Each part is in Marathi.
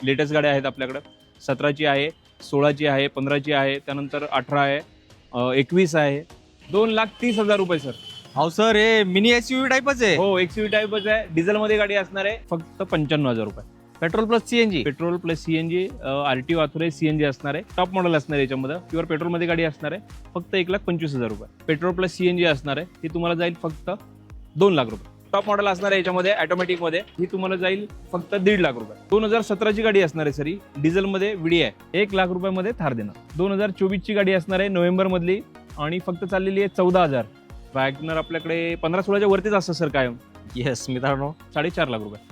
लेटेस्ट गाड्या आहेत आपल्याकडे. 17ची आहे, 16ची आहे, 15ची आहे, त्यानंतर 18 आहे, 21 आहे. 2,30,000 रुपये सर. अहो सर, हे मिनी एसयूव्ही टाईपच आहे. हो, एक्सयूव्ही टाईपच आहे. डिझेलमध्ये गाडी असणार आहे फक्त 95,000 रुपये. Petrol plus CNG. Petrol plus CNG, RTO authorise CNG असणार आहे. टॉप मॉडेल असणार आहे याच्यामध्ये. प्युअर पेट्रोलमध्ये गाडी असणार आहे फक्त 1,25,000 रुपये. पेट्रोल प्लस सीएनजी असणार आहे, ही तुम्हाला जाईल फक्त 2 लाख रुपये. टॉप मॉडेल असणार आहे याच्यामध्ये ऑटोमॅटिकमध्ये, ही तुम्हाला जाईल फक्त 1.5 लाख रुपये. 2017ची गाडी असणार आहे सर. ही डिझेलमध्ये विडी आहे. 1 लाख रुपयामध्ये थार देणार. 2024ची गाडी असणार आहे नोव्हेंबर मधली आणि फक्त चाललेली आहे 14,000. वॅगनर आपल्याकडे 15-16च्या वरतीच असतं सर कायम. येस मित्रांनो, 4.5 लाख रुपये.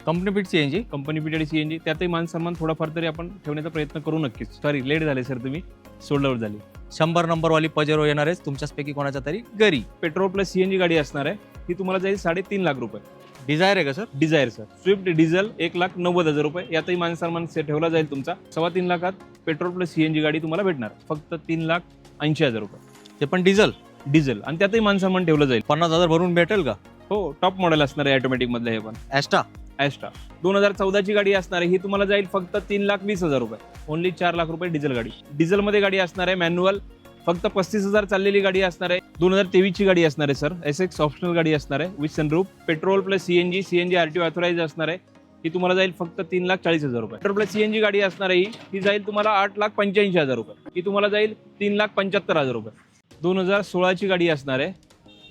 Company fit CNG. Company pitted CNG, त्यातही मान सन्मान थोडाफार तरी आपण ठेवण्याचा प्रयत्न करू नक्कीच. सॉरी, लेट झाले सर, तुम्ही सोल्ड झाली. 100 नंबरवाली पजेरो येणार आहे तुमच्याचपैकी कोणाच्या तरी घरी. पेट्रोल प्लस सीएनजी गाडी असणार आहे, ही तुम्हाला जाईल 3.5 लाख रुपये. डिझायर आहे का sir? Dzire sir. Swift diesel 1,90,000 रुपये. यातही मान सन्मान ठेवला जाईल तुमचा. 3.25 लाखात पेट्रोल प्लस सीएनजी गाडी तुम्हाला भेटणार फक्त 3,80,000 रुपये. ते पण डिझेल. डिझेल आणि त्यातही मान सन्मान ठेवलं जाईल. 50,000 भरून भेटेल का? हो, टॉप मॉडेल असणार आहे ऑटोमॅटिक मधलं. हे पण ॲस्टा. ॲस्ट्रा 2014ची गाडी असणार आहे, ही तुम्हाला जाईल फक्त 3,20,000 रुपये. ओनली 4 लाख रुपये डिझेल गाडी. डिझेलमध्ये गाडी असणार आहे मॅन्युअल, फक्त 35,000 चाललेली गाडी असणार आहे. 2023ची गाडी असणार आहे सर. SX ऑप्शनल गाडी असणार आहे with sunroof. Petrol plus CNG RTO authorise असणार आहे, ही तुम्हाला जाईल फक्त 3,40,000 रुपये. पेट्रोल प्लस सीएनजी गाडी असणार आहे, ही जाईल तुम्हाला 8,85,000 रुपये. ही तुम्हाला जाईल 3,75,000 रुपये. 2016ची गाडी असणार आहे.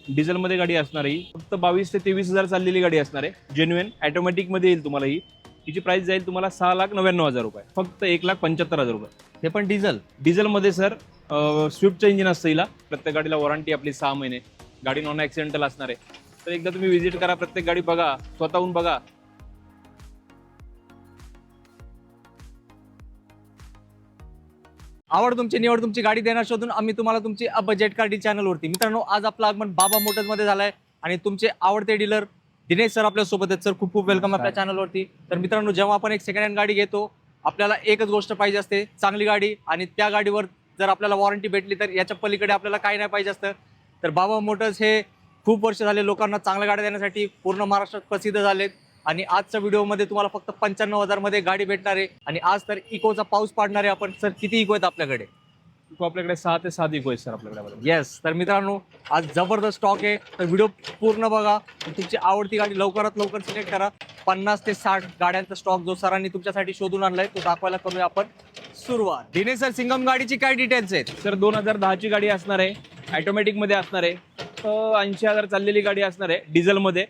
डिझेलमध्ये गाडी असणार आहे, फक्त 22,000 ते 23,000 चाललेली गाडी असणार आहे. जेन्युइन ऑटोमॅटिकमध्ये येईल तुम्हाला. ही हिची प्राइस जाईल तुम्हाला 6,99,000 रुपये. फक्त 1,75,000 रुपये. ते पण डिझेल. डिझेलमध्ये सर स्विफ्टचं इंजिन असतं. हिला प्रत्येक गाडीला वॉरंटी आपली 6 महिने. गाडी नॉन ॲक्सिडेंटल असणार आहे. तर एकदा तुम्ही व्हिजिट करा, प्रत्येक गाडी बघा, स्वतःहून बघा. आवड तुमची, निवड तुमची, गाडी देणार शोधून आम्ही तुम्हाला तुमची बजेट कार डील चॅनलवरती. मित्रांनो, आज आपलं आगमन बाबा मोटर्समध्ये झालंय आणि तुमचे आवडते डीलर दिनेश सर आपल्या सोबत आहेत. सर, खूप खूप वेलकम आपल्या चॅनलवरती. तर मित्रांनो, जेव्हा आपण एक सेकंड हँड गाडी घेतो, आपल्याला एकच गोष्ट पाहिजे असते, चांगली गाडी. आणि त्या गाडीवर जर आपल्याला वॉरंटी भेटली तर याच्या पलीकडे आपल्याला काही नाही पाहिजे असतं. तर बाबा मोटर्स हे खूप वर्ष झाले लोकांना चांगल्या गाड्या देण्यासाठी पूर्ण महाराष्ट्रात प्रसिद्ध झालेत. आणि आजच्या व्हिडिओमध्ये तुम्हाला फक्त 95,000 मध्ये गाडी भेटणार आहे. आणि आज तर इकोचा पाऊस पाडणार आहे आपण. सर, किती इको आहेत आपल्याकडे? इको आपल्याकडे 6 ते 7 इको आहे सर आपल्याकडे. येस. तर मित्रांनो, आज जबरदस्त स्टॉक आहे. तर व्हिडिओ पूर्ण बघा. तुमची आवडती गाडी लवकरात लवकर सिलेक्ट करा. 50 ते 60 गाड्यांचा स्टॉक जो सरांनी तुमच्यासाठी शोधून आणलाय तो दाखवायला करूया आपण सुरुवात. दिनेश सर, सिंगम गाडीची काय डिटेल्स आहेत? सर, 2010ची गाडी असणार आहे, ऑटोमॅटिकमध्ये असणार आहे. 80,000 चाललेली गाडी असणार आहे. डिझेलमध्ये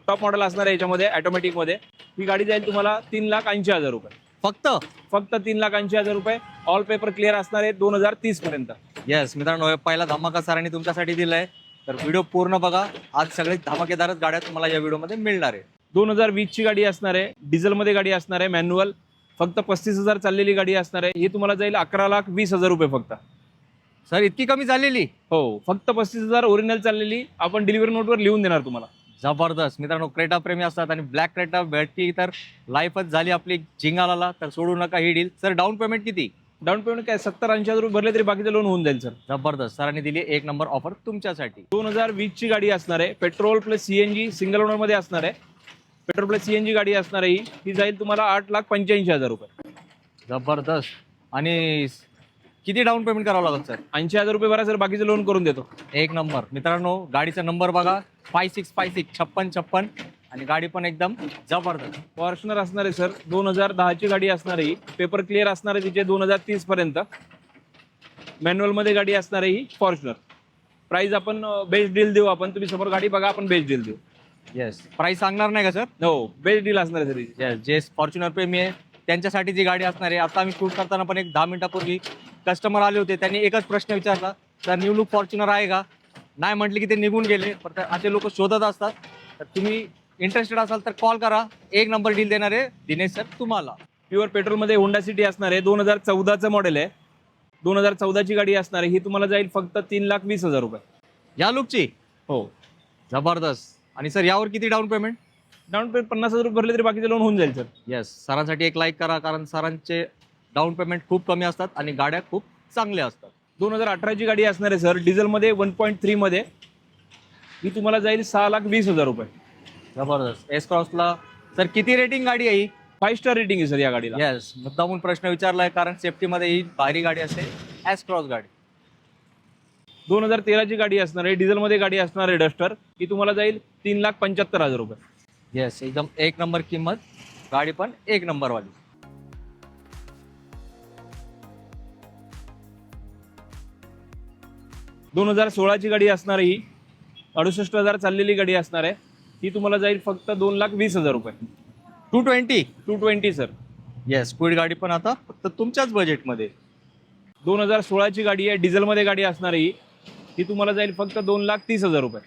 टॉप मॉडेल असणार आहे याच्यामध्ये ऑटोमॅटिकमध्ये. ही गाडी जाईल तुम्हाला 3,80,000 रुपये. फक्त 3,80,000 रुपये. ऑल पेपर क्लिअर असणार आहे 2030 पर्यंत. येस मित्रांनो, पहिला धमाका सरांनी तुमच्यासाठी दिलाय. तर व्हिडिओ पूर्ण बघा. आज सगळे धमाकेदारच गाड्या तुम्हाला या व्हिडिओमध्ये मिळणार आहे. 2020ची गाडी असणार आहे. डिझेलमध्ये गाडी असणार आहे मॅन्युअल. फक्त 35,000 चाललेली गाडी असणार आहे. ही तुम्हाला जाईल 11,20,000 रुपये फक्त. सर, इतकी कमी झालेली? हो, फक्त 35,000 ओरिजिनल चाललेली. आपण डिलिव्हरी नोटवर लिहून देणार तुम्हाला. जबरदस्त. मित्रांनो, क्रेटा प्रेमी असतात आणि ब्लॅक क्रेटा भेटली तर लाईफच झाली आपली जिंगाला. तर सोडू नका ही डील. सर, डाऊन पेमेंट किती? डाऊन पेमेंट काय 70-80,000 रुपये भरले तरी बाकीचं लोन होऊन जाईल सर. जबरदस्त. सरांनी दिली एक नंबर ऑफर तुमच्यासाठी. 2020ची गाडी असणार आहे. Petrol plus CNG single owner मध्ये असणार आहे. पेट्रोल प्लस सीएनजी गाडी असणार आहे. ही जाईल तुम्हाला 8,85,000 रुपये. जबरदस्त. आणि किती डाऊन पेमेंट करावं लागेल सर? 80,000 रुपये भरा सर, बाकीचं लोन करून देतो. एक नंबर. मित्रांनो, गाडीचा नंबर बघा, 5656 5656. आणि गाडी पण एकदम जबरदस्त. फॉर्च्युनर असणार आहे सर. 2010ची गाडी असणार आहे. पेपर क्लिअर असणार आहे तिचे 2030 पर्यंत. मॅन्युअल मध्ये गाडी असणार आहे ही फॉर्च्युनर. प्राइस आपण बेस्ट डील देऊ. आपण तुम्ही समोर गाडी बघा, आपण बेस्ट डील देऊ. येस. प्राइस सांगणार नाही का सर? हो, बेस्ट डील असणार आहे सर. येस. जे फॉर्च्युनर प्रेमी आहे त्यांच्यासाठी जी गाडी असणार आहे. आता आम्ही शूट करताना पण एक 10 मिनिटापूर्वी कस्टमर आले होते. त्यांनी एकच प्रश्न विचारला, तर न्यू लुक फॉर्च्युनर आहे का? नाही म्हटले की ते निघून गेले. पण असे लोक शोधत असतात. तर तुम्ही इंटरेस्टेड असाल तर कॉल करा. एक नंबर डील देणार आहे दिनेश सर तुम्हाला. प्युअर पेट्रोलमध्ये होंडा सिटी असणार आहे. 2014चं मॉडेल आहे. 2014ची गाडी असणार आहे. ही तुम्हाला जाईल फक्त 3,20,000 रुपये. या लुकची? हो. जबरदस्त. आणि सर, यावर किती डाऊन पेमेंट? डाऊन पेमेंट 50,000 रुपये भरले तरी बाकीचं लोन होऊन जाईल सर. येस. सरांसाठी एक लाईक करा, कारण सरांचे डाऊन पेमेंट खूप कमी असतात आणि गाड्या खूप चांगल्या असतात. 2018ची गाडी असणार आहे सर. डिझेलमध्ये 1.3 मध्ये. ही तुम्हाला जाईल 6,20,000 रुपये. जबरदस्त. एस क्रॉसला सर किती रेटिंग गाडी आहे? 5 स्टार रेटिंग आहे सर या गाडीला. येस, मुद्दामून प्रश्न विचारलाय कारण सेफ्टीमध्ये ही भारी गाडी असते. एस क्रॉस गाडी 2013 ची गाडी असणार आहे, डिझेलमध्ये गाडी असणार आहे डस्टर. ही तुम्हाला जाईल 3,75,000 रुपये. येस, एकदम एक नंबर किंमत, गाडी पण एक नंबर वाली. 2016 ची गाडी असणार आहे, ही 68,000 चाललेली गाडी असणार आहे. ही तुम्हाला जाईल फक्त 2,20,000 रुपये. 220. 220 सर. येस, स्पीड गाडी पण आता फक्त तुमच्याच बजेटमध्ये. 2016 ची गाडी आहे, डिझेलमध्ये गाडी असणार आहे. ही तुम्हाला जाईल फक्त 2,30,000 रुपये.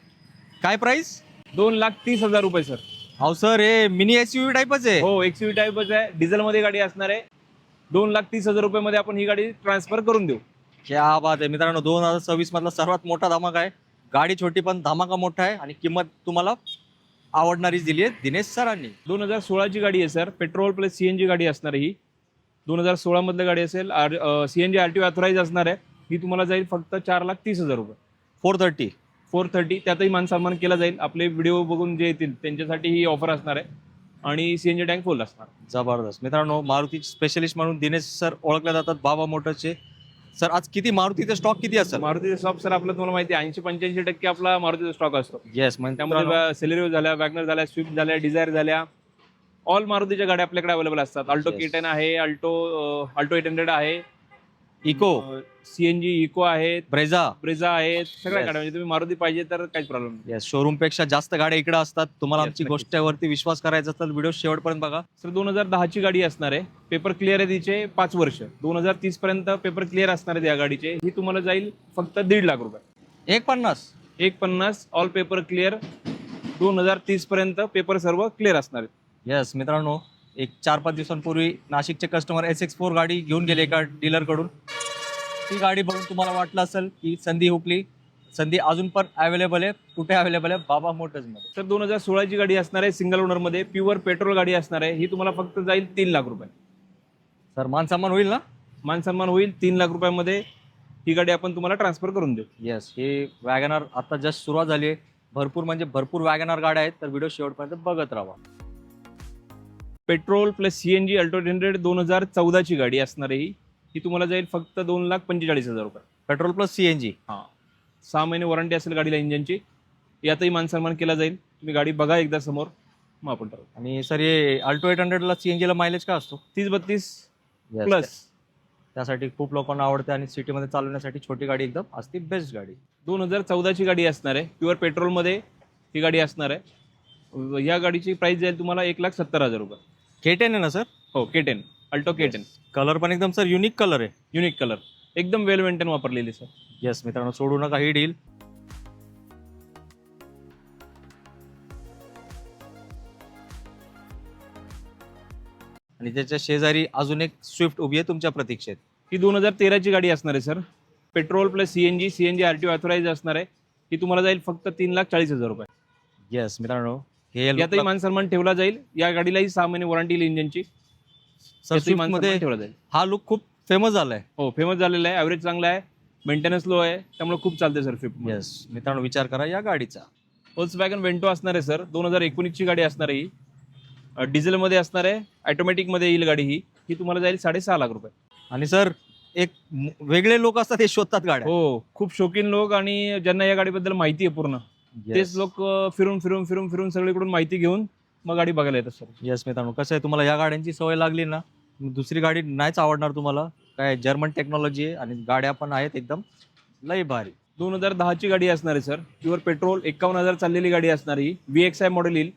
काय प्राइस? 2,30,000 रुपये सर. हो सर, हे मिनी एसयूव्ही टाईपच आहे. हो, एक्सयूव्ही टाईपच आहे, डिझेलमध्ये गाडी असणार आहे. 2,30,000 रुपये आपण ही गाडी ट्रान्सफर करून देऊ. क्या बात आहे मित्रांनो, 2026 मधला सर्वात मोठा धमाका आहे. गाडी छोटी पण धमाका मोठा आहे आणि किंमत तुम्हाला आवडणारीच दिली आहे दिनेश सरांनी. 2016 ची गाडी आहे सर, पेट्रोल प्लस सीएनजी गाडी असणार आहे. ही 2016 मधली गाडी असेल, सीएनजी आरटीओ ऑथराईज असणार आहे. ही तुम्हाला जाईल फक्त 4,30,000 रुपये. 430 त्यातही मान सन्मान केला जाईल. आपले व्हिडिओ बघून जे येतील त्यांच्यासाठी ही ऑफर असणार आहे आणि सीएनजी टँक फुल असणार. जबरदस्त मित्रांनो, मारुती स्पेशलिस्ट म्हणून दिनेश सर ओळखले जातात, बाबा मोटरचे. सर आज किती मारुतीचा स्टॉक किती असेल? मारुतीचा स्टॉक सर आपलं तुम्हाला माहिती आहे 80-85% आपला मारुतीचा स्टॉक असतो. येस, म्हणजे त्यामध्ये सेलेरिओ झाल्या, वॅगनर झाल्या, स्विफ्ट झाल्या, डिझायर झाल्या, ऑल मारुतीच्या गाड्या आपल्याकडे अवेलेबल असतात. अल्टो K10 आहे, अल्टो 800 आहे, इको, सीएनजी इको आहे, ब्रेझा आहे, सगळ्या गाड्या. म्हणजे तुम्ही मारुती पाहिजे तर काहीच प्रॉब्लेम नाही. येस, शोरूम पेक्षा जास्त गाड्या इकडे असतात. तुम्हाला आमची गोष्टीवरती विश्वास करायचा तर व्हिडिओ शेवटपर्यंत बघा. सर 2010 ची गाडी असणार आहे, पेपर क्लिअर आहे तिचे 5 वर्ष. 2030 पर्यंत पेपर क्लिअर असणार आहे या गाडीचे. ही तुम्हाला जाईल फक्त 1.5 लाख रुपये. 150 ऑल पेपर क्लिअर. 2030 पर्यंत पेपर सर्व क्लिअर असणार आहे. येस मित्रांनो, एक 4-5 दिवसांपूर्वी नाशिकचे कस्टमर SX4 गाडी घेऊन गेले एका डीलर कडून. ती गाडी बघून तुम्हाला वाटलं असेल की संधी हुकली. संधी अजून पण अवेलेबल आहे. कुठे अवेलेबल आहे? बाबा मोटर्स मध्ये. सर 2016 ची गाडी असणार आहे, सिंगल ओनर मध्ये, प्युअर पेट्रोल गाडी असणार आहे. ही तुम्हाला फक्त जाईल 3 लाख रुपये. सर मान सन्मान होईल ना? मान सन्मान होईल. 3 लाख रुपयामध्ये ही गाडी आपण तुम्हाला ट्रान्सफर करून देऊ. येस, हे वॅगनर आता जस्ट सुरुवात झाली आहे. भरपूर म्हणजे भरपूर वॅगनर गाड्या आहेत, तर व्हिडिओ शेवटपर्यंत बघत राहा. पेट्रोल प्लस सीएनजी अल्टो 800 2014 ची गाडी असणार आहे. ही तुम्हाला जाईल फक्त 2,45,000 रुपये. Petrol plus CNG. हां, 6 महिने वॉरंटी असेल गाडीला इंजनची. यातही मान सन्मान केला जाईल. तुम्ही गाडी बघा एकदा समोर, मग आपण ठरवू. आणि सर हे अल्टो 800 ला CNG ला मायलेज का असतो? 30-32 प्लस. त्यासाठी खूप लोकांना आवडते आणि सिटीमध्ये चालवण्यासाठी छोटी गाडी एकदम असते बेस्ट गाडी. 2014 ची गाडी असणार आहे, प्युअर पेट्रोलमध्ये ही गाडी असणार आहे. या गाडीची प्राइस जाईल तुम्हाला 1,70,000 रुपये. K10 आहे ना सर? हो, K10, अल्टो K10. कलर पण एकदम सर युनिक कलर आहे. युनिक कलर, एकदम वेल मेंटेन वापरलेली सर. येस मित्रांनो, सोडू नका ही डील. आणि त्याच्या शेजारी अजून एक स्विफ्ट उभी आहे तुमच्या प्रतीक्षेत. ही 2013 ची गाडी असणार आहे sir, petrol plus CNG RTO authorised असणार आहे. ही तुम्हाला जाईल फक्त 3,40,000 रुपये. येस मित्रांनो, हे यातही मान सन्मान ठेवला जाईल. या गाडीलाही 6 महिने वॉरंटी येईल इंजनची. मध्ये ठेवला जाईल. हा लुक खूप फेमस झालाय. हो, फेमस झालेला आहे. ॲव्हरेज चांगला आहे, मेंटेनन्स लो आहे, त्यामुळे खूप चालते सर स्विफ्ट. येस मित्रांनो, विचार करा या गाडीचा. व्होल्क्सवॅगन वेंटो असणार आहे सर, 2019 ची गाडी असणार आहे. ही डिझेलमध्ये असणार आहे, ऑटोमॅटिकमध्ये येईल गाडी. ही तुम्हाला जाईल 6.5 लाख रुपये. आणि सर एक वेगळे लोक असतात हे शोधतात गाड्या. हो, खूप शौकीन लोक आणि ज्यांना या गाडीबद्दल माहिती आहे पूर्ण, तेच लोक फिरून सगळीकडून माहिती घेऊन मग गाडी बघायला येतात सर. येस मित्रांनो, कसं आहे, तुम्हाला या गाड्यांची सवय लागली ना, दुसरी गाडी नाहीच आवडणार तुम्हाला. काय जर्मन टेक्नॉलॉजी आहे आणि गाड्या पण आहेत एकदम लई भारी. 2010 ची गाडी असणार आहे सर, प्युअर पेट्रोल, 51,000 चाललेली गाडी असणार. ही VXI मॉडेल येईल.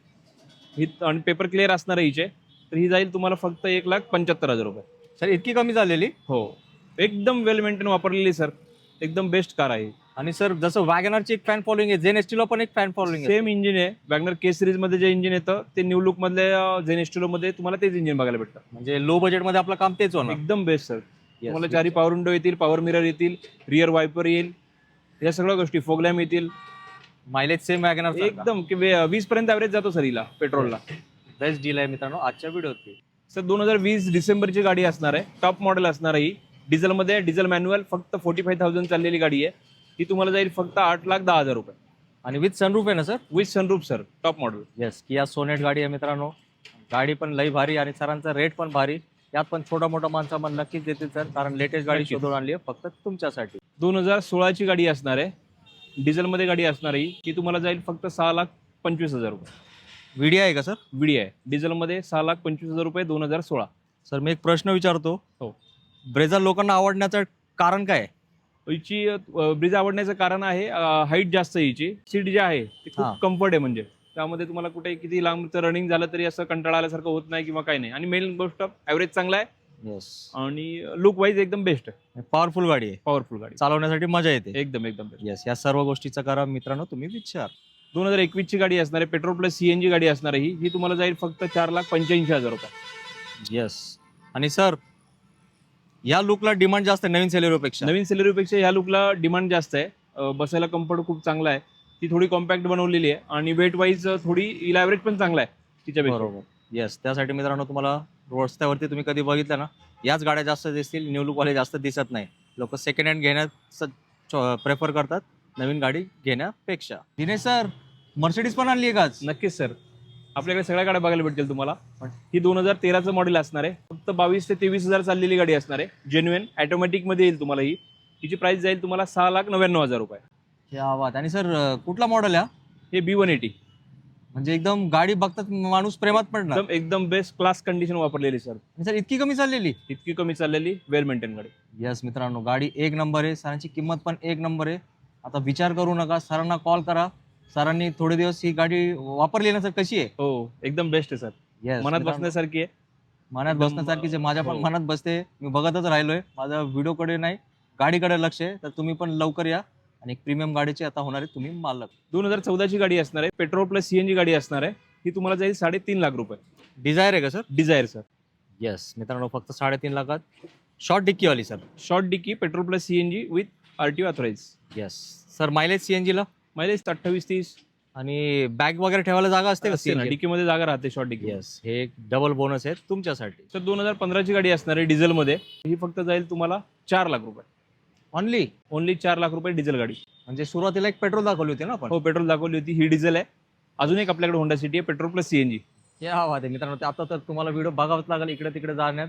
ही आणि पेपर क्लिअर असणार आहे हिचे. तर ही जाईल तुम्हाला फक्त 1,75,000 रुपये. सर इतकी कमी झालेली? हो, एकदम वेल मेंटेन वापरलेली सर, एकदम बेस्ट कार आहे. आणि सर जसं वॅगनरची एक फॅन फॉलोइंग आहे, झेन एस्टिलो पण एक फॅन फॉलोइंग आहे. सेम इंजिन आहे. वॅगनर K सिरीज मध्ये जे इंजिन येतं ते न्यू लुक मधले झेन एस्टिलो मध्ये तुम्हाला तेच इंजिन बघायला भेटतं. म्हणजे लो बजेट मध्ये आपलं काम तेच होणार. एकदम बेस्ट सर. तुम्हाला 4 पॉवर विंडो येतील, पॉवर मिरर येतील, रिअर वायपर येईल, या सगळ्या गोष्टी, फोगलॅम येतील. मायलेज सेम वॅगनर एकदम 20 पर्यंत ॲव्हरेज जातो सर हिला पेट्रोलला. बेस्ट डील आहे मित्रांनो आजच्या व्हिडिओत. सर 2020 डिसेंबरची गाडी असणार आहे, टॉप मॉडेल असणार आहे. ही डिझेलमध्ये, डिझेल मॅन्युअल, फक्त 45,000 चाललेली गाडी आहे. ही तुम्हाला जाईल फक्त 8,10,000 रुपये. आणि विथ सनरूफ आहे ना sir? With sunroof sir, top model. Yes, Kia Sonet गाडी आहे मित्रांनो. गाडी पण लई भारी आणि सरांचा रेट पण भारी. यात पण छोटा मोठा माणसा पण नक्कीच देतील सर, कारण लेटेस्ट गाडी नक्कीच. शोधून आणली आहे फक्त तुमच्यासाठी. 2016ची गाडी असणार आहे, डिझेलमध्ये गाडी असणार आहे ही तुम्हाला जाईल फक्त 6,25,000 रुपये. व्हिडिओ आहे का सर? विडी आहे डिझेलमध्ये 6,25,000 रुपये 2016. सर मी एक प्रश्न विचारतो. हो. ब्रेझा लोकांना आवडण्याचं कारण काय आहे? हिची ब्रिज आवडण्याचं कारण आहे हाईट जास्त आहे हिची. सीट जे आहे ते हा. खूप कम्फर्ट आहे, म्हणजे त्यामध्ये तुम्हाला कुठे किती लांबचं रनिंग झालं तरी असं कंटाळा आल्यासारखं होत नाही किंवा काही नाही. आणि मेन गोष्ट ॲव्हरेज चांगला आहे येस. आणि लुक वाईज एकदम बेस्ट आहे. पॉवरफुल गाडी आहे, पॉवरफुल गाडी चालवण्यासाठी मजा येते. एकदम एकदम बेस्ट. येस, या सर्व गोष्टीचा करा मित्रांनो तुम्ही विचार. 2021ची गाडी असणार आहे, पेट्रोल प्लस CNG गाडी असणार आहे ही तुम्हाला जाईल फक्त 4,85,000 रुपये. येस. आणि सर या लुकला डिमांड जास्त आहे नवीन सेलेरोपेक्षा. नवीन सेलेरीपेक्षा ह्या लुकला डिमांड जास्त आहे. बसायला कम्फर्ट खूप चांगला आहे. ती थोडी कॉम्पॅक्ट बनवलेली आहे आणि वेट वाईज थोडी हिला ॲव्हरेज पण चांगला आहे तिच्यापेक्षा. बरोबर. येस, त्यासाठी मित्रांनो तुम्हाला रस्त्यावरती तुम्ही कधी बघितलं ना, याच गाड्या जास्त दिसतील, न्यू लुकवाले जास्त दिसत नाही. लोक सेकंड हँड घेण्याचं प्रेफर करतात नवीन गाडी घेण्यापेक्षा. दिनेश सर, मर्सिडीज पण आणली आहे का आज? नक्कीच सर, आपल्याकडे सगळ्या गाड्या बघायला भेटतील तुम्हाला. ही 2013चं मॉडेल असणार आहे, फक्त 22,000 ते 23,000 चाललेली गाडी असणार आहे. जेन्युइन ॲटोमॅटिकमध्ये येईल तुम्हाला ही. हिची प्राइस जाईल तुम्हाला 6,99,000 रुपये. क्या बात. आणि सर कुठला मॉडेल आहे? हे B180 म्हणजे एकदम गाडी बघतात माणूस प्रेमात पडणार. एकदम बेस्ट क्लास कंडिशन वापरलेली सर. आणि सर इतकी कमी चाललेली? इतकी कमी चाललेली वेल मेंटेन गाडी. येस मित्रांनो, गाडी एक नंबर आहे, सरांची किंमत पण एक नंबर आहे. आता विचार करू नका, सरांना कॉल करा. सरांनी थोडे दिवस ही गाडी वापरली ना सर, कशी आहे? हो, एकदम बेस्ट आहे सर. येस, मनात बसण्यासारखी आहे. मनात एकदम, बसण्यासारखीच आहे. माझ्या पण हो. मनात बसते. मी बघतच राहिलोय, माझा व्हिडिओकडे नाही गाडीकडे लक्ष आहे. तर तुम्ही पण लवकर या आणि एक प्रीमियम गाडीचे आता होणार आहे तुम्ही मालक. 2014ची गाडी असणार आहे, पेट्रोल प्लस CNG गाडी असणार आहे. ही तुम्हाला जाईल 3.5 लाख रुपये. डिझायर आहे का सर? Dzire sir. येस मित्रांनो, फक्त 3.5 लाखात शॉर्ट डिक्कीवाली sir. Short dickey, petrol plus CNG with RTO authorise. Yes sir. Mileage CNG ला मायलेज 28-30 आणि बॅग वगैरे ठेवायला जागा असते का CNG? डिकी मध्ये जागा राहते शॉर्ट डिकी. येस, हे एक डबल बोनस आहे तुमच्यासाठी. तर 2015ची गाडी असणार आहे डिझेलमध्ये. ही फक्त जाईल तुम्हाला 4 लाख रुपये. ओनली 4 लाख रुपये डिझेल गाडी. म्हणजे सुरुवातीला एक पेट्रोल दाखवली होती ना आपण? हो, पेट्रोल दाखवली होती. ही डिझेल आहे. अजून एक आपल्याकडे होंडा सिटी आहे, पेट्रोल प्लस CNG. या वाद आहे मित्रांनो. ते आता तर तुम्हाला व्हिडिओ बघावाच लागेल इकडे तिकडे जाण्यात.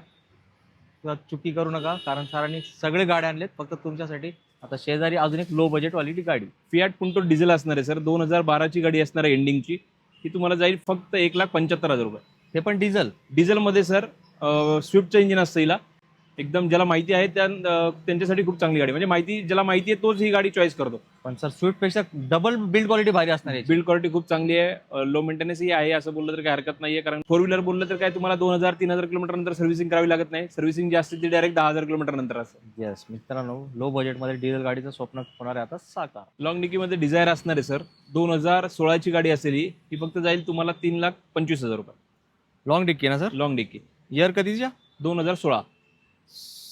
किंवा चुकी करू नका, कारण सरांनी सगळे गाड्या आणलेत फक्त तुमच्यासाठी. आता शेजारी अजून एक लो बजेट वाली गाडी, फियाट पुंटो डिझेल असणार आहे सर. 2012ची गाडी असणार आहे एंडिंगची. ही तुम्हाला जाईल फक्त 1,75,000 रुपये. हे पण डिझेल. डिझेलमध्ये सर स्विफ्टचं इंजिन असतं हिला. एकदम ज्याला माहिती आहे त्यांच्यासाठी खूप चांगली गाडी. म्हणजे ज्याला माहिती आहे तोच ही गाडी चॉईस करतो. पण सर स्विफ्ट पेक्षा डबल बिल्ड क्वालिटी भारी असणार आहे. बिल्ड क्वालिटी खूप चांगली आहे. लो मेंटेनन्सही आहे असं बोललं तर काही हरकत नाहीये. कारण 4 व्हीलर बोललं तर काय तुम्हाला 2,000-3,000 किलोमीटर नंतर सर्व्हिसिंग करावी लागत नाही. सर्व्हिसिंग जी असते ती डायरेक्ट 10,000 किलोमीटर नंतर असते. येस मित्रांनो, लो बजेटमध्ये डिझेल गाडीचं स्वप्न होणार आहे आता साकार. लॉंग डिकीमध्ये डिझायर असणार आहे सर. 2016ची गाडी असेल ही फक्त जाईल तुम्हाला 3,25,000 रुपये. लॉंग डिक्की ना सर? Long dickey. इयर कधीच्या? 2016.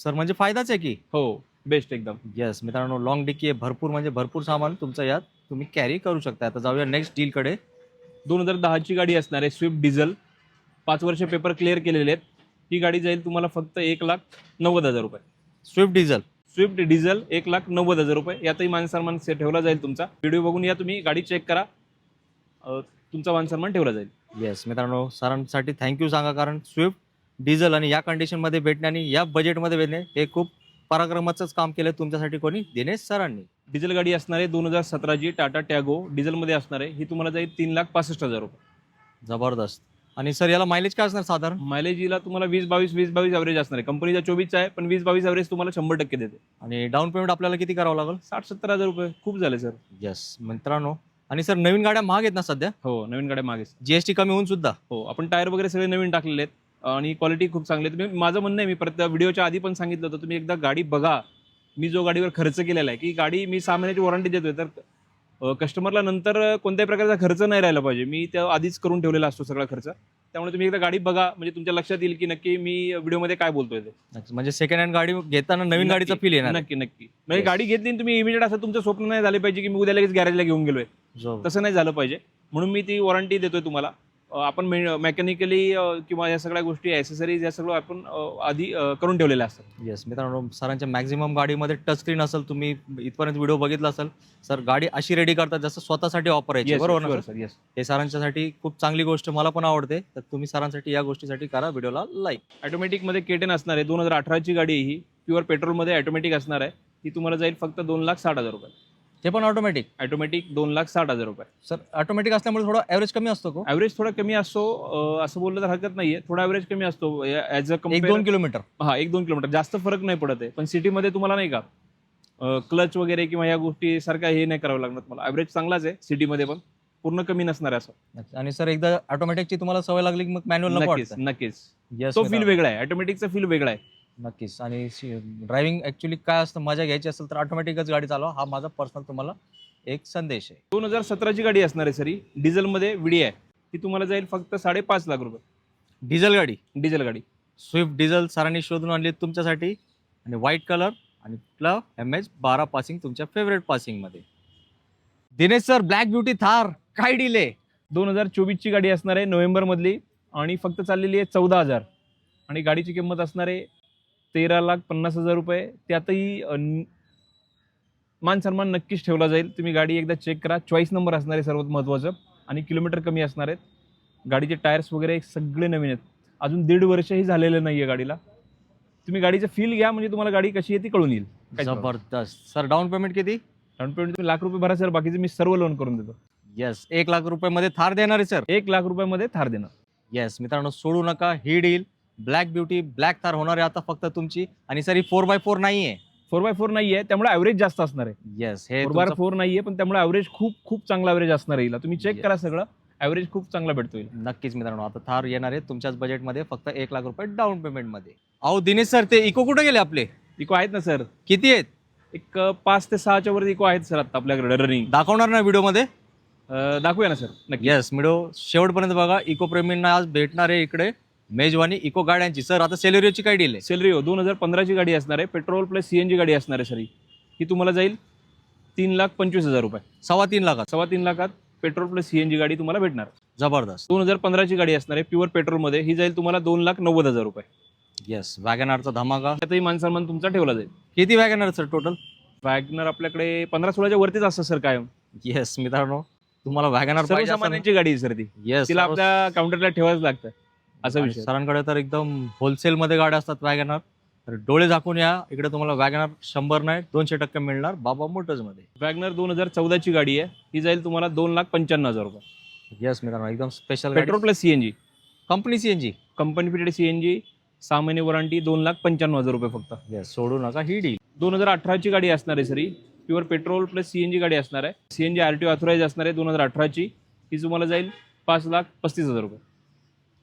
सर म्हणजे फायदाच आहे की? हो, बेस्ट एकदम. येस मित्रांनो, लॉंग डिक्की आहे. भरपूर म्हणजे भरपूर सामान तुमचं यात तुम्ही कॅरी करू शकता. आता जाऊया नेक्स्ट डीलकडे. 2010ची गाडी असणार आहे, स्विफ्ट डिझेल. 5 वर्ष पेपर क्लिअर केलेले आहेत. ही गाडी जाईल तुम्हाला फक्त 1,90,000 रुपये. Swift diesel. स्विफ्ट डिझेल 1,90,000 रुपये. यातही मानसन्मान ठेवला जाईल तुमचा. व्हिडिओ बघून या तुम्ही, गाडी चेक करा, तुमचा मानसन्मान ठेवला जाईल. येस मित्रांनो, सरांसाठी थँक्यू सांगा, कारण स्विफ्ट डिझेल आणि या कंडिशनमध्ये भेटणे आणि या बजेटमध्ये भेटणे हे खूप पराक्रमाचंच काम केलं तुमच्यासाठी. कोणी? दिनेश सरांनी. डिझेल गाडी असणार आहे 2017ची टाटा टॅगो डिझेलमध्ये असणार आहे. ही तुम्हाला जाईल 3,65,000 रुपये. जबरदस्त. आणि सर याला मायलेज काय असणार साधारण? मायलेज हिला तुम्हाला 20-22 ॲव्हरेज असणार आहे. कंपनीचा 24 आहे, पण 20-22 ॲव्हरेज तुम्हाला 100% देते. आणि डाऊन पेमेंट आपल्याला किती करावं लागेल? 60-70,000 रुपये. खूप झाले सर. येस मित्रांनो. आणि सर नवीन गाड्या महाग आहेत ना सध्या? हो, नवीन गाड्या मागे. GST कमी होऊन सुद्धा? हो, आपण टायर वगैरे सगळे नवीन टाकलेले आहेत आणि क्वालिटी खूप चांगली आहे. तुम्ही, माझं म्हणणं आहे, मी परत व्हिडिओच्या आधी पण सांगितलं होतं, तुम्ही एकदा गाडी बघा. मी जो गाडीवर खर्च केलेला आहे, की गाडी मी 6 महिन्याची वॉरंटी देतोय, तर कस्टमरला नंतर कोणत्याही प्रकारचा खर्च नाही राहिला पाहिजे. मी त्या आधीच करून ठेवलेला असतो सगळा खर्च. त्यामुळे तुम्ही एकदा गाडी बघा, म्हणजे तुमच्या लक्षात येईल की नक्की मी व्हिडिओमध्ये काय बोलतोय ते. म्हणजे सेकंड हँड गाडी घेताना नवीन गाडीचा फील येणार. नक्की. म्हणजे गाडी घेतली आणि तुम्ही इमिडिएट असं तुमचं स्वप्न नाही झालं पाहिजे की मी उद्या लगेच गॅरेजला घेऊन गेलोय. तसं नाही झालं पाहिजे. म्हणून मी ती वॉरंटी देतोय तुम्हाला. आपण मेकॅनिकली किंवा या सगळ्या गोष्टी ॲसेसरीज या सगळं आपण आधी करून ठेवलेल्या असतात. येस मित्रांनो, सरांच्या मॅक्झिमम गाडीमध्ये टच स्क्रीन असेल, तुम्ही इथपर्यंत व्हिडिओ बघितला असेल. सर गाडी अशी रेडी करतात जसं स्वतःसाठी वापरायची, बरोबर ना सर? येस. हे सरांच्यासाठी खूप चांगली गोष्ट, मला पण आवडते. तर तुम्ही सरांसाठी या गोष्टीसाठी करा व्हिडिओला लाईक. ऑटोमॅटिकमध्ये K10 असणार आहे, 2018ची गाडी आहे ही. प्युअर पेट्रोलमध्ये ऑटोमॅटिक असणार आहे. ती तुम्हाला जाईल फक्त 2,60,000 रुपये. ते पण ऑटोमॅटिक. ऑटोमॅटिक 2,60,000 रुपये. सर ऑटोमॅटिक असल्यामुळे थोडा ॲव्हरेज कमी असतो का? ॲव्हरेज थोडा कमी असतो, असं बोललं तर हरकत नाहीये. थोडा ॲव्हरेज कमी असतो ॲज अ 1-2 किलोमीटर. हा 1-2 किलोमीटर जास्त फरक नाही पडत आहे. पण सिटीमध्ये तुम्हाला नाही का क्लच वगैरे किंवा या गोष्टी सारखं हे नाही करावं लागणार तुम्हाला. ॲव्हरेज चांगलाच आहे सिटीमध्ये, पण पूर्ण कमी नसणार आहे असं. आणि सर एकदा ऑटोमॅटिकची तुम्हाला सवय लागली की मग मॅन्युअल नको नक्कीच वाटतं. नक्कीच. येस तो फील वेगळा आहे, ऑटोमॅटिकचा फील वेगळा आहे. नक्कीच. आणि ड्रायव्हिंग ऍक्च्युली काय असतं, मजा घ्यायची असेल तर ऑटोमॅटिकच गाडी चालवा, हा माझा पर्सनल तुम्हाला एक संदेश आहे. 2017ची गाडी असणार आहे सर ही. डिझेलमध्ये VD आहे. ती तुम्हाला जाईल फक्त 5.5 लाख रुपये. डिझेल गाडी, डिझेल गाडी. स्विफ्ट डिझेल सरांनी शोधून आणली तुमच्यासाठी. आणि व्हाईट कलर आणि MH12 पासिंग तुमच्या फेवरेट पासिंग मध्ये. Dinesh sir, black beauty Thar काय डिले? 2024ची गाडी असणार आहे, नोव्हेंबरमधली, आणि फक्त चाललेली आहे 14,000. आणि गाडीची किंमत असणार आहे 13,50,000 रुपये. त्यातही मान सन्मान नक्कीच ठेवला जाईल. तुम्ही गाडी एकदा चेक करा. चॉईस नंबर असणार आहे सर्वात महत्त्वाचं, आणि किलोमीटर कमी असणार आहेत. गाडीचे टायर्स वगैरे सगळे नवीन आहेत. अजून 1.5 वर्षही झालेलं नाही आहे गाडीला. तुम्ही गाडीचं फील घ्या, म्हणजे तुम्हाला गाडी कशी आहे ती कळून येईल. जबरदस्त. सर डाऊन पेमेंट किती? डाऊन पेमेंट तुम्ही ₹1,00,000 भरा सर, बाकीचे मी सर्व लोन करून देतो. येस, 1,00,000 रुपयामध्ये थार देणार आहे सर. ₹1,00,000 थार देणार. येस मित्रांनो, सोडू नका ही डील. ब्लॅक ब्युटी ब्लॅक थार होणार आहे आता फक्त तुमची. आणि सर ही 4x4 नाहीये, 4x4 नाहीये, त्यामुळे ॲव्हरेज जास्त असणार आहे. येस, हे 4x4 नाहीये, पण त्यामुळे ॲव्हरेज खूप चांगला ॲव्हरेज असणार आहे. तुम्ही चेक करा सगळं, ॲव्हरेज खूप चांगला भेटतो. नक्कीच मित्रांनो, आता थार येणार आहे तुमच्याच बजेटमध्ये फक्त ₹1,00,000 डाऊन पेमेंट मध्ये. अहो दिनेश सर, ते इको कुठे गेले आपले? इको आहेत ना सर, किती आहेत? एक 5 ते 6च्या वरती इको आहेत सर आता आपल्याकडे रनिंग. दाखवणार ना व्हिडिओ मध्ये? दाखवूया ना सर, नक्की. येस, व्हिडिओ शेवटपर्यंत बघा. इको प्रेमींना आज भेटणार आहे इकडे मेजवानी इको गाड्यांची. सर आता सेलेरियोची काय डील आहे? सेलेरियो 2015ची गाडी असणार आहे, पेट्रोल प्लस CNG गाडी असणार आहे सर. ही तुम्हाला जाईल 3,25,000 रुपये. 3.25 लाखात? 3.25 लाखात पेट्रोल प्लस CNG गाडी तुम्हाला भेटणार. जबरदस्त. 2015ची गाडी असणार आहे, प्युअर पेट्रोलमध्ये. ही जाईल तुम्हाला 2,90,000 रुपये. येस, वॅगनारचा धमाका. त्यातही मानसन्मान तुमचा ठेवला जाईल. किती वॅगनार सर टोटल? वॅगनर आपल्याकडे 15-16च्या वरतीच असतं सर कायम. येस मित्रांनो, तुम्हाला वॅगनार पाहिजे असेल, सर्वसामान्यांची गाडी आहे सर ती. येस, तिला आपल्या काउंटरला ठेवायच लागतं, असा आणि विषय. सरांकडे तर एकदम होलसेल मध्ये गाड्या असतात वॅगनार. तर डोळे झाकून या, इकडे तुम्हाला वॅगनार 100 नाही 200% मिळणार बाबा मोटर्स मध्ये. वॅगनर 2014ची गाडी आहे, ही जाईल तुम्हाला 2,95,000 रुपये. येस मित्रांनो, एकदम special petrol plus CNG, company CNG, company fitted CNG, 6 महिने वॉरंटी, 2,95,000 रुपये फक्त. येस, सोडू नका ही डील. 2018ची गाडी असणार आहे सर ही. प्युअर पेट्रोल प्लस CNG गाडी असणार आहे. CNG RTO ऑथराईज असणार आहे 2018ची. ही तुम्हाला जाईल 5,35,000 रुपये.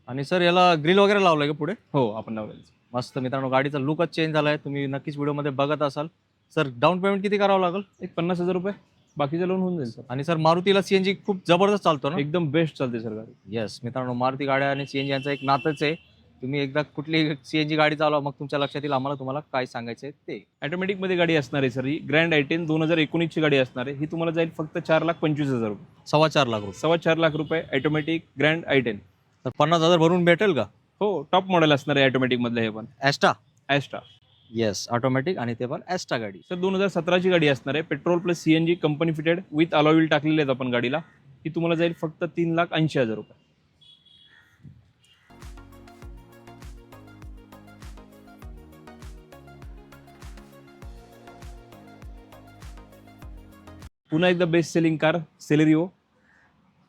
आणि सर याला ग्रिल वगैरे लावलंय का पुढे? हो, आपण लावलेलं. मस्त मित्रांनो, गाडीचा लुकच चेंज झालाय, तुम्ही नक्कीच व्हिडिओमध्ये बघत असाल. सर डाऊन पेमेंट किती करावं लागेल? एक 50,000 रुपये, बाकीचं लोन होऊन जाईल सर. आणि सर मारुतीला CNG खूप जबरदस्त चालतो ना? एकदम बेस्ट चालते सर गाडी. येस मित्रांनो, मारुती गाड्या आणि CNG यांचं एक नातच आहे. तुम्ही एकदा कुठली CNG गाडी चालवा, मग तुमच्या लक्षात येईल आम्हाला तुम्हाला काय सांगायचंय ते. ऑटोमॅटिकमध्ये गाडी असणार आहे सर ही. ग्रँड I10 2019ची गाडी असणार आहे. ही तुम्हाला जाईल फक्त 4,25,000 रुपये. 4.25 लाख रुपये. 4.25 लाख रुपये ऑटोमॅटिक ग्रँड I10. तर 50,000 भरून भेटेल का? हो, टॉप मॉडेल असणार आहे ऑटोमॅटिक मधलं हे पण. ॲस्टा. येस, ऑटोमॅटिक, आणि ते पण ॲस्टा गाडी. सर 2017ची गाडी असणार आहे, petrol plus CNG company fitted with alloy wheel टाकलेले आहेत आपण गाडीला. ही तुम्हाला जाईल फक्त 3,80,000 रुपये. पुन्हा एकदा बेस्ट सेलिंग कार सेलेरिओ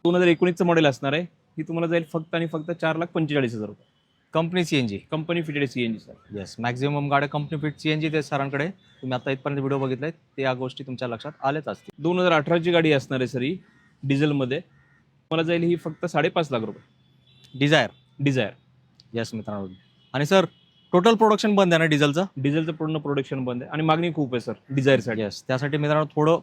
2019चं मॉडेल असणार आहे. ही तुम्हाला जाईल फक्त आणि फक्त 4,45,000 रुपये. Company CNG, company fitted CNG sir. Yes, maximum गाड्या कंपनी फिट CNG ते सरांकडे. तुम्ही आता इथपर्यंत व्हिडिओ बघितलाय, ते या गोष्टी तुमच्या लक्षात आल्याच असतील. 2018ची गाडी असणार आहे सर ही, डिझेलमध्ये. तुम्हाला जाईल ही फक्त 5.5 लाख रुपये. डिझायर. येस मित्रांनो. आणि सर टोटल प्रोडक्शन बंद आहे ना डिझेलचं? डिझेलचं पूर्ण प्रोडक्शन बंद आहे आणि मागणी खूप आहे सर डिझायरसाठी. येस, त्यासाठी मित्रांनो थोडं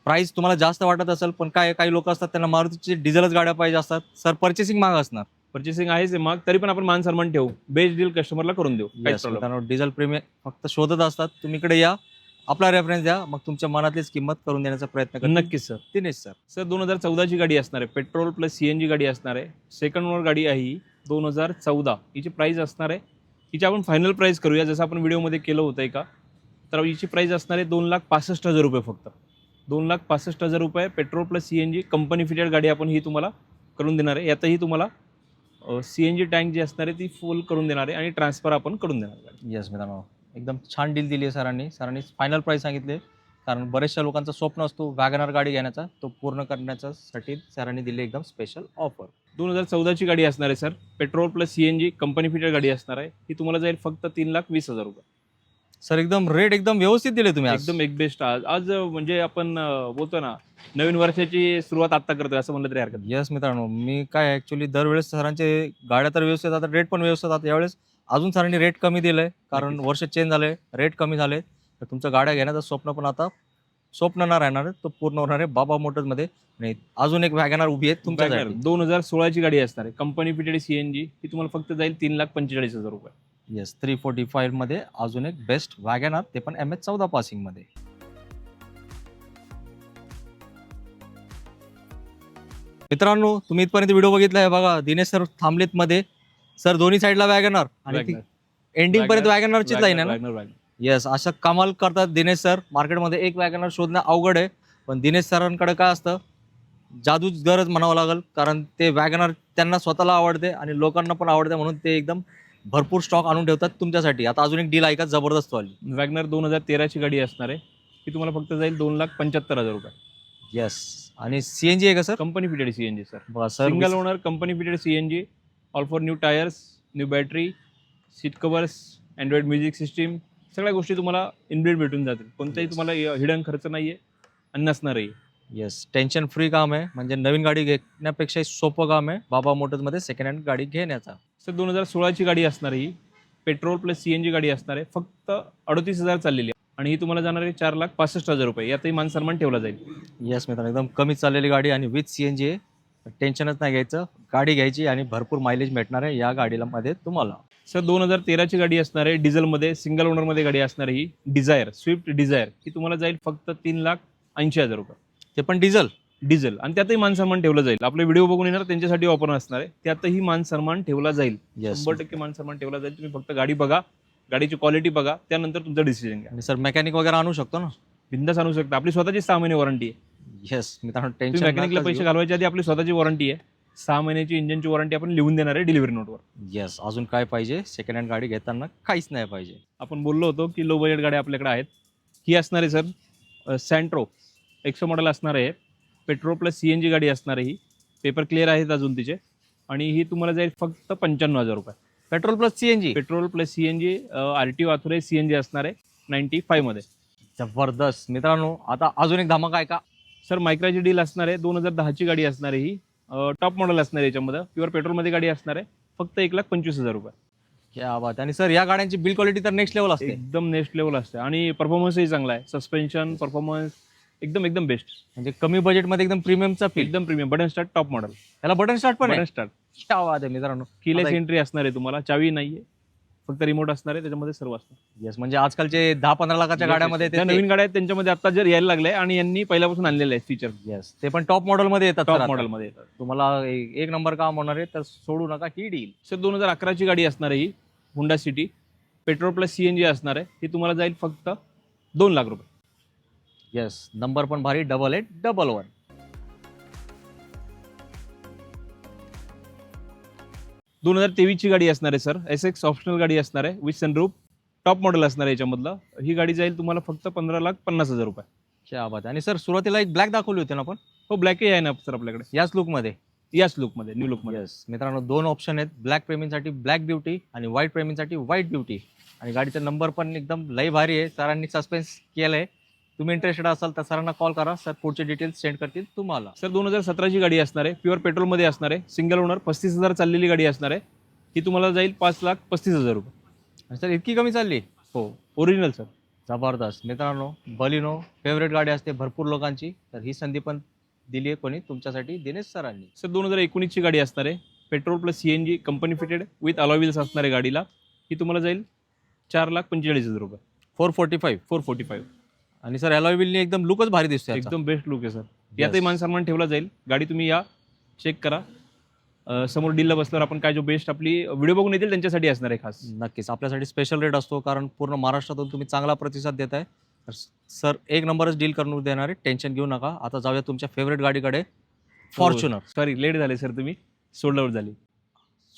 प्राइस तुम्हाला जास्त वाटत असेल, पण काही लोक असतात त्यांना मारुतीची डिझेलच गाड्या पाहिजे असतात. सर पर्चेसिंग महाग असणार. पर्चेसिंग आहेच आहे मग, तरी पण आपण मान सन्मान ठेवू, बेस्ट डील कस्टमरला करून देऊ. मित्रांनो, डिझेल प्रेमी फक्त शोधत असतात, तुम्ही इकडे या. आपला रेफरन्स द्या, मग तुमच्या मनातलीच किंमत करून देण्याचा प्रयत्न करा. नक्कीच सर. दिनेश सर. सर 2014ची गाडी असणार आहे, पेट्रोल प्लस CNG गाडी असणार आहे. सेकंड ओनर गाडी आहे ही 2014. हिची प्राईस असणार आहे, हिची आपण फायनल प्राईस करूया जसं आपण व्हिडिओमध्ये केलं होतं का. तर हिची प्राईस असणार आहे 2,65,000 रुपये फक्त. 2,65,000 रुपये petrol plus CNG company fitted गाडी आपण ही तुम्हाला करून देणार आहे. यातही तुम्हाला CNG टँक जी असणार आहे ती फुल करून देणार आहे आणि ट्रान्सफर आपण करून देणार आहे. येस मित्रांनो, एकदम छान डील दिली आहे सरांनी. फायनल प्राईस सांगितले, कारण बरेचशा लोकांचा स्वप्न असतो वॅगनर गाडी घेण्याचा, तो पूर्ण करण्यासाठी सरांनी दिली एकदम स्पेशल ऑफर. 2014ची गाडी असणार आहे sir, petrol plus CNG company fitted गाडी असणार आहे. ही तुम्हाला जाईल फक्त 3,20,000 रुपये. सर एकदम रेट एकदम व्यवस्थित दिले तुम्ही आज. एकदम एक बेस्ट. आज म्हणजे आपण बोलतो ना, नवीन वर्षाची सुरुवात आता करतोय असं म्हणलं तरी हरकत नाही. येस मित्रांनो, मी काय ॲक्च्युली दरवेळेस सरांचे गाड्या तर व्यवस्थित आता रेट पण व्यवस्थित आता यावेळेस अजून सरांनी रेट कमी दिलंय, कारण नक्कीच. वर्ष चेंज झाले, रेट कमी झाले. तर तुमचं गाड्या घेण्याचं स्वप्न पण आता स्वप्न न राहणार आहे, तो पूर्ण होणार आहे बाबा मोटर्समध्ये. आणि अजून एक वॅगनर उभी आहे तुमच्यासाठी. 2016ची गाडी असणार आहे, कंपनी फिटेड CNG. ही तुम्हाला फक्त जाईल 3,45,000 रुपये. येस, 345 मध्ये अजून एक बेस्ट वॅगनर, ते पण MS14 पासिंग मध्ये. मित्रांनो, तुम्ही इथपर्यंत व्हिडिओ बघितला आहे बघा, दिनेश सर थांबलेत मध्ये. सर दोन्ही साईडला वॅगनर आणि Wagoner. एंडिंग पर्यंत वॅगनरचीच लाईन आहे ना. Wagoner. येस, अशा कमाल करतात दिनेश सर. मार्केटमध्ये एक वॅगनर शोधणं अवघड आहे, पण दिनेश सरांकडे काय असतं, जादूच गरज म्हणावं लागेल, कारण ते वॅगनर त्यांना स्वतःला आवडते आणि लोकांना पण आवडते, म्हणून ते एकदम भरपूर स्टॉक आणून ठेवतात तुमच्यासाठी. आता अजून एक डील ऐका, जबरदस्त वाली. वॅगनर 2013ची गाडी असणार आहे. ही तुम्हाला फक्त जाईल 2,75,000 रुपये. येस, आणि CNG आहे का sir? Company fitted CNG sir. बघा sir, single owner company fitted CNG, all four new tyres, new battery, seat covers, Android music system, सगळ्या गोष्टी तुम्हाला इनबिल्ट भेटून जातील. कोणताही Yes. तुम्हाला हिडन खर्च नाहीये आणि नसणारही. येस, टेन्शन फ्री काम आहे, म्हणजे नवीन गाडी घेण्यापेक्षा सोपं काम आहे बाबा मोटर्समध्ये सेकंड हँड गाडी घेण्याचा. सर 2016ची गाडी असणार आहे ही, पेट्रोल प्लस CNG गाडी असणार आहे. फक्त 38,000 चाललेली आहे आणि ही तुम्हाला जाणार आहे 4,65,000 रुपये. यातही मान सन्मान ठेवला जाईल. येस मित्रांनो, एकदम कमी चाललेली गाडी आणि विथ CNG आहे. टेन्शनच नाही घ्यायचं, गाडी घ्यायची आणि भरपूर मायलेज भेटणार आहे या गाडीला मध्ये तुम्हाला. सर 2013ची गाडी असणार आहे, डिझेलमध्ये सिंगल ओनरमध्ये गाडी असणार आहे ही, डिझायर, स्विफ्ट डिझायर. ही तुम्हाला जाईल फक्त 3,80,000 रुपये. ते पण डिझेल. डिझेल, आणि त्यातही मान सन्मान ठेवला जाईल. आपले व्हिडिओ बघून येणार त्यांच्यासाठी ऑफर असणार आहे, त्यातही मान सन्मान ठेवला जाईल. येस, 100% मान सन्मान ठेवला जाईल. तुम्ही फक्त गाडी बघा, गाडीची क्वालिटी बघा, त्यानंतर तुमचा डिसिजन घ्या. आणि सर मेकॅनिक वगैरे आणू शकतो ना. बिंदास आणू शकता. आपली स्वतःची 6 महिने वॉरंटी आहे. येस मित्रांनो, तुम्ही टेन्शन मेकॅनिकला पैसे घालवायच्या आधी आपली स्वतःची वॉरंटी आहे. 6 महिन्याची इंजिनची वॉरंटी आपण लिहून देणार आहे डिलिव्हरी नोटवर. येस, अजून काय पाहिजे, सेकंड हँड गाडी घेताना काहीच नाही पाहिजे. आपण बोललो होतो की लो बजेट गाड्या आपल्याकडे आहेत. ही असणार आहे सर सँट्रो 100 मॉडेल असणार आहे, पेट्रोल प्लस CNG गाडी असणार आहे. ही पेपर क्लिअर आहेत अजून तिचे, आणि ही तुम्हाला जाईल फक्त 95,000 रुपये. Petrol plus CNG. Petrol plus CNG RTO authorise CNG असणार आहे 95 मध्ये. जबरदस्त मित्रांनो, आता अजून एक धमाका आहे का सर, मायक्राची डील असणार आहे. 2010ची गाडी असणार आहे ही, टॉप मॉडेल असणार आहे. याच्यामध्ये प्युअर पेट्रोलमध्ये गाडी असणार आहे, फक्त 1,25,000 रुपये. क्या बात. आणि सर या गाड्यांची बिल क्वालिटी तर नेक्स्ट लेवल असते. एकदम नेक्स्ट लेवल असते आणि परफॉर्मन्सही चांगला आहे. सस्पेन्शन परफॉर्मन्स एकदम बेस्ट. म्हणजे कमी बजेटमध्ये एकदम प्रीमियमचा फील. एकदम premium button start top model. त्याला बटन स्टार्ट पण आहे. बटन स्टार्ट, क्या बात आहे मित्रांनो. कीलेस आता- एंट्री असणार आहे. तुम्हाला चावी नाहीये, फक्त रिमोट असणार आहे. त्याच्यामध्ये सर्व असणार. येस, म्हणजे आजकालचे 10-15 लाखाच्या गाड्यामध्ये त्या नवीन गाड्या आहेत त्यांच्यामध्ये आता जर यायला लागले आणि यांनी पहिल्यापासून आणलेले आहेत फीचर. येस, ते पण टॉप मॉडेल मध्ये येतात. टॉप sir मॉडेल आता. मध्ये येतात. तुम्हाला एक नंबर काम होणार आहे, तर सोडू नका ही डील. सर 2011ची गाडी असणार आहे ही, हुंडा सिटी, पेट्रोल प्लस CNG असणार आहे. ही तुम्हाला जाईल फक्त 2 लाख रुपये. येस, नंबर पण भारी, 8811. 2023ची गाडी असणार आहे सर, SX ऑप्शनल गाडी असणार आहे विथ सनरूफ, टॉप मॉडेल असणार आहे याच्यामधलं. ही गाडी जाईल तुम्हाला फक्त 15,50,000 रुपये. क्या बात आहे. आणि सर सुरुवातीला एक ब्लॅक दाखवली होती ना आपण, हो, ब्लॅकही आहे ना सर आपल्याकडे, याच लुकमध्ये. याच लुकमध्ये, न्यू लुकमध्ये. येस मित्रांनो, 2 ऑप्शन आहेत, ब्लॅक प्रेमींसाठी ब्लॅक ब्युटी आणि व्हाईट प्रेमींसाठी व्हाईट ब्युटी. आणि गाडीचा नंबर पण एकदम लई भारी आहे. सरांनी सस्पेन्स केलंय. तुम्ही इंटरेस्टेड असाल तर सरांना कॉल करा, सर पुढचे डिटेल्स सेंड करतील तुम्हाला. सर 2017ची गाडी असणार आहे, प्युअर पेट्रोलमध्ये असणार आहे, सिंगल ओनर, 35,000 चाललेली गाडी असणार आहे. ही तुम्हाला जाईल 5,35,000 रुपये. आणि सर इतकी कमी चालली. हो, ओरिजिनल सर. जबरदस्त मित्रांनो, बलिनो फेवरेट गाडी असते भरपूर लोकांची, तर ही संधी पण दिली आहे कोणी तुमच्यासाठी, दिनेश सरांनी. सर 2019ची गाडी असणार आहे, petrol plus CNG company fitted with alloy wheels असणार आहे गाडीला. ही तुम्हाला जाईल 4,45,000 रुपये. 445. 445. आणि सर अलॉय व्हीलनी एकदम लुकच भारी दिसतोय याचा. एकदम बेस्ट लुक आहे सर. यातही मान सन्मान ठेवला जाईल. गाडी तुम्ही या चेक करा. समोर डीलला बसल्यावर आपण काय जो बेस्ट आपली व्हिडिओ बघून येतील त्यांच्यासाठी असणार आहे खास. नक्कीच आपल्यासाठी स्पेशल रेट असतो, कारण पूर्ण महाराष्ट्रातून तुम्ही चांगला प्रतिसाद देताय. तर सर एक नंबरच डील करून देणार आहे, टेन्शन घेऊ नका. आता जाऊया तुमच्या फेवरेट गाडीकडे, फॉर्च्युनर. सॉरी लेट झाले सर, तुम्ही सोल्ड आउट झाली.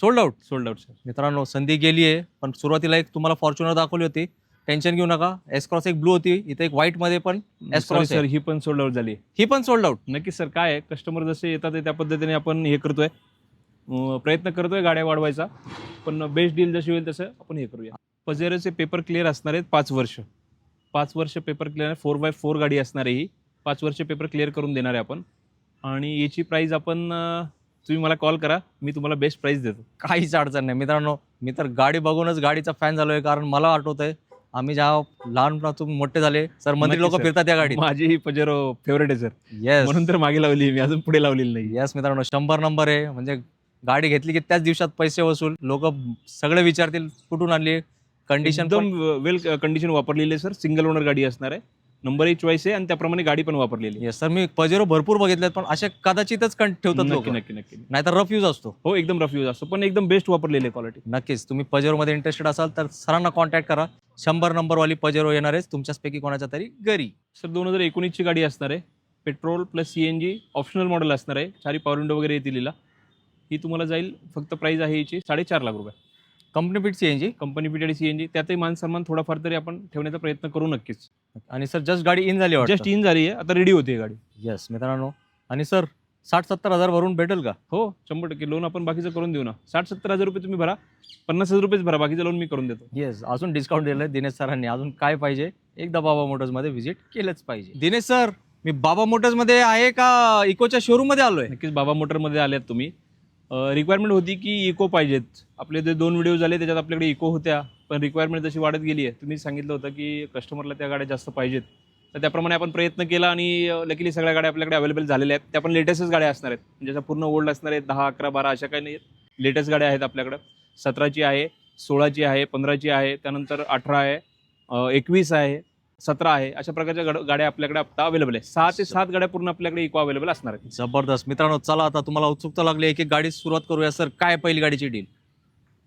Sold out. Sold out sir. मित्रांनो संधी गेली आहे, पण सुरुवातीला एक तुम्हाला फॉर्च्युनर दाखवली होती, टेन्शन घेऊ नका. एस क्रॉस एक ब्लू होती, इथे एक व्हाईट मध्ये पण एस सॉरी क्रॉस सर, ही पण सोल्ड आउट झाली. ही पण सोल्ड आउट. नक्की सर, काय आहे कस्टमर जसे येतात त्या पद्धतीने आपण हे करतोय, प्रयत्न करतोय गाड्या वाढवायचा, पण बेस्ट डील जशी होईल तसं आपण हे करूया. पजेरोचे पेपर क्लिअर असणार आहेत 5 वर्ष. 5 वर्ष पेपर क्लिअर, 4x4 गाडी असणार आहे ही. 5 वर्ष पेपर क्लिअर करून देणार आहे आपण. आणि याची प्राईस आपण तुम्ही मला कॉल करा, मी तुम्हाला बेस्ट प्राईस देतो. काहीच अडचण नाही मित्रांनो. मी तर गाडी बघूनच गाडीचा फॅन झालोय, कारण मला आठवतंय आम्ही जेव्हा लहानपणातून मोठे झाले सर, मंत्री नक्की लोक sir. फिरतात त्या गाडीत. माझी ही पजेरो फेवरेट आहे सर, येस म्हणून तर मागे लावली, मी अजून पुढे लावलेली नाही. येस मित्रांनो, 100 नंबर आहे. म्हणजे गाडी घेतली की त्याच दिवसात पैसे वसूल. लोक सगळे विचारतील कुठून आणली, कंडिशन एकदम वेल कंडिशन वापरलेली आहे सर. सिंगल ओनर गाडी असणार आहे, नंबरही चॉईस आहे आणि त्याप्रमाणे गाडी पण वापरलेली आहे. येस सर, मी पजेरो भरपूर बघितलेत, पण असे कदाचितच ठेवतात लोक, नक्की नक्की नक्की. नाहीतर रफ यूज असतो. हो एकदम रफ यूज असतो, पण एकदम बेस्ट वापरलेली आहे क्वालिटी. नक्कीच तुम्ही पजेरोमध्ये इंटरेस्टेड असाल तर सरांना कॉन्टॅक्ट करा. 100 नंबरवाली पजेरो येणार आहे तुमच्याचपैकी कोणाच्या तरी घरी. सर 2019 ची गाडी असणार आहे. Petrol plus CNG optional model असणार आहे. 4 पॉवर विंडो वगैरे येतील हिला. ही तुम्हाला जाईल, फक्त प्राइस आहे हिची 4.5 लाख रुपये. Company fit CNG. Company fitted CNG, त्यातही मान सन्मान थोडाफार तरी आपण ठेवण्याचा प्रयत्न करू नक्कीच. आणि सर जस्ट गाडी इन झाली जस्ट इन झाली आहे, आता रेडी होती गाडी. येस मित्रांनो. आणि सर 60-70 हजार भरून भेटेल का? हो 100% लोन आपण बाकीचं करून देऊ ना. 60-70 हजार रुपये तुम्ही भरा, 50 हजार रुपयेच भरा, बाकीचं लोन मी करून देतो. येस, अजून डिस्काउंट दिलं आहे दिनेश सरांनी. अजून काय पाहिजे, एकदा बाबा मोटर्समध्ये व्हिजिट केलंच पाहिजे. दिनेश सर, मी बाबा मोटर्समध्ये आहे का इकोच्या शोरूममध्ये आलोय? नक्कीच बाबा मोटरमध्ये आल्यात तुम्ही. रिक्वायरमेंट होती की इको पाहिजेत. आपले जे 2 व्हिडिओ झाले त्याच्यात आपल्याकडे इको होत्या, पण रिक्वायरमेंट जशी वाढत गेली आहे, तुम्ही सांगितलं होतं की कस्टमरला त्या गाड्या जास्त पाहिजेत, तर त्याप्रमाणे आपण प्रयत्न केला आणि लकीली सगळ्या गाड्या आपल्याकडे अवेलेबल झालेल्या आहेत. त्या पण लेटेस्टच गाड्या असणार आहेत, म्हणजे अशा पूर्ण ओल्ड असणार आहेत. 10, 11, 12 अशा काही नाही आहेत. लेटेस्ट गाड्या आहेत आपल्याकडं. 17ची आहे, 16ची आहे, 15ची आहे, त्यानंतर 18 आहे, 21 आहे, 17 आहे. अशा प्रकारच्या गाड्या आपल्याकडे आता अवेलेबल आहे. 6 ते 7 गाड्या पूर्ण आपल्याकडे इको अवेलेबल असणार आहेत. जबरदस्त मित्रांनो. चला आता तुम्हाला उत्सुकता लागली, एक एक गाडी सुरुवात करूया. सर काय पहिली गाडीची डील?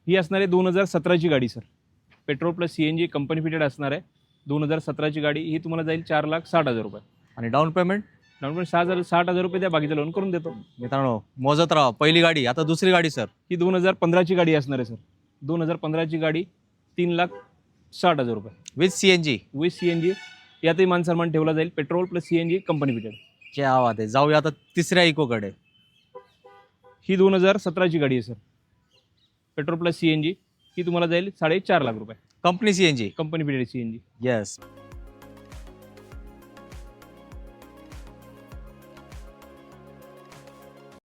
ही असणार आहे 2017ची गाडी sir. Petrol plus CNG company fitted असणार आहे. 2017ची गाडी ही तुम्हाला जाईल 4,60,000 रुपये. आणि डाऊन पेमेंट? डाऊन पेमेंट 60,000 रुपये द्या, बाकीचं लोन करून देतो. मित्रांनो मोजत राहा. पहिली गाडी. आता दुसरी गाडी सर. ही 2015ची गाडी असणार आहे सर. 2015ची गाडी 3,60,000 रुपये विथ CNG. With CNG. यातही मान सन्मान ठेवला जाईल. Petrol plus CNG company fitted. क्या बात आहे. जाऊया आता तिसऱ्या इकोकडे. ही 2017ची गाडी आहे सर. पेट्रोल प्लस CNG ही तुम्हाला जाईल 4.5 लाख रुपये. Company CNG. Company fitted CNG. Yes.